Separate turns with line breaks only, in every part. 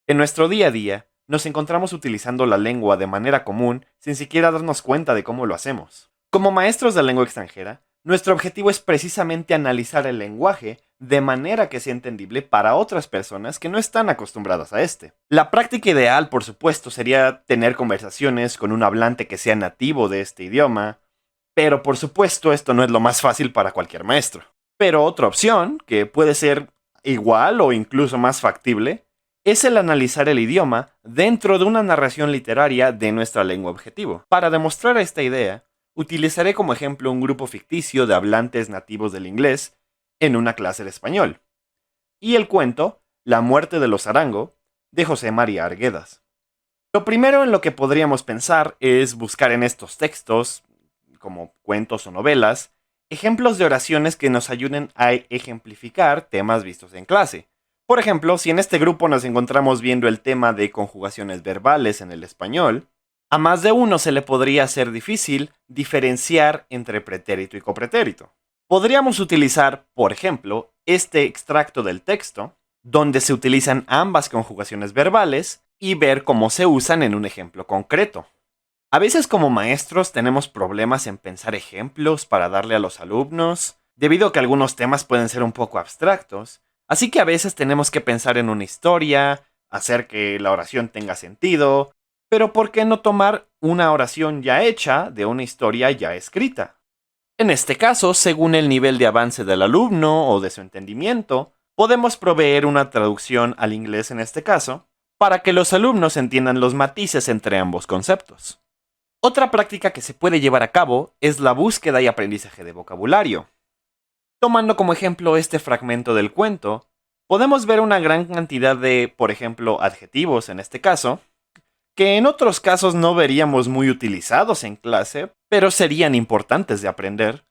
En nuestro día a día, nos encontramos utilizando la lengua de manera común sin siquiera darnos cuenta de cómo lo hacemos. Como maestros de lengua extranjera, nuestro objetivo es precisamente analizar el lenguaje de manera que sea entendible para otras personas que no están acostumbradas a este. La práctica ideal, por supuesto, sería tener conversaciones con un hablante que sea nativo de este idioma, pero por supuesto esto no es lo más fácil para cualquier maestro. Pero otra opción, que puede ser igual o incluso más factible, es el analizar el idioma dentro de una narración literaria de nuestra lengua objetivo. Para demostrar esta idea, utilizaré como ejemplo un grupo ficticio de hablantes nativos del inglés en una clase de español, y el cuento La muerte de los Arango, de José María Arguedas. Lo primero en lo que podríamos pensar es buscar en estos textos, como cuentos o novelas, ejemplos de oraciones que nos ayuden a ejemplificar temas vistos en clase. Por ejemplo, si en este grupo nos encontramos viendo el tema de conjugaciones verbales en el español, a más de uno se le podría hacer difícil diferenciar entre pretérito y copretérito. Podríamos utilizar, por ejemplo, este extracto del texto, donde se utilizan ambas conjugaciones verbales, y ver cómo se usan en un ejemplo concreto. A veces como maestros tenemos problemas en pensar ejemplos para darle a los alumnos, debido a que algunos temas pueden ser un poco abstractos, así que a veces tenemos que pensar en una historia, hacer que la oración tenga sentido, pero ¿por qué no tomar una oración ya hecha de una historia ya escrita? En este caso, según el nivel de avance del alumno o de su entendimiento, podemos proveer una traducción al inglés en este caso, para que los alumnos entiendan los matices entre ambos conceptos. Otra práctica que se puede llevar a cabo es la búsqueda y aprendizaje de vocabulario. Tomando como ejemplo este fragmento del cuento, podemos ver una gran cantidad de, por ejemplo, adjetivos en este caso, que en otros casos no veríamos muy utilizados en clase, pero serían importantes de aprender.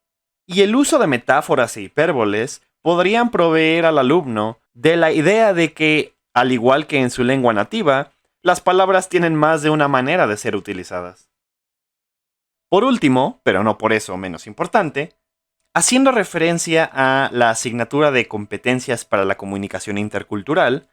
Y el uso de metáforas e hipérboles podrían proveer al alumno de la idea de que, al igual que en su lengua nativa, las palabras tienen más de una manera de ser utilizadas. Por último, pero no por eso menos importante, haciendo referencia a la asignatura de competencias para la comunicación intercultural,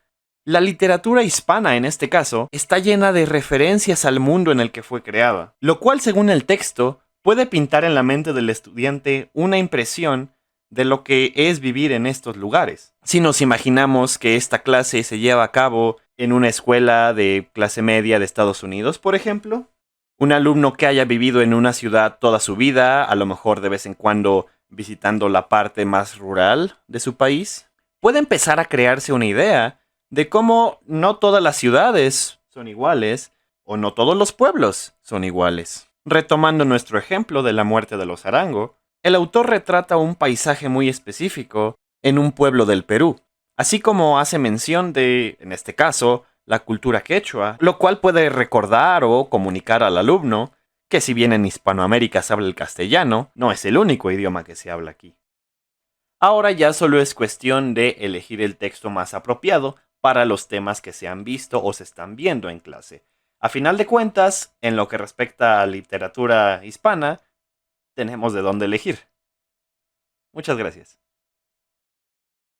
la literatura hispana en este caso está llena de referencias al mundo en el que fue creada, lo cual según el texto puede pintar en la mente del estudiante una impresión de lo que es vivir en estos lugares. Si nos imaginamos que esta clase se lleva a cabo en una escuela de clase media de Estados Unidos, por ejemplo, un alumno que haya vivido en una ciudad toda su vida, a lo mejor de vez en cuando visitando la parte más rural de su país, puede empezar a crearse una idea de cómo no todas las ciudades son iguales o no todos los pueblos son iguales. Retomando nuestro ejemplo de la muerte de los Arango, el autor retrata un paisaje muy específico en un pueblo del Perú, así como hace mención de, en este caso, la cultura quechua, lo cual puede recordar o comunicar al alumno que si bien en Hispanoamérica se habla el castellano, no es el único idioma que se habla aquí. Ahora ya solo es cuestión de elegir el texto más apropiado para los temas que se han visto o se están viendo en clase. A final de cuentas, en lo que respecta a literatura hispana, tenemos de dónde elegir. Muchas gracias.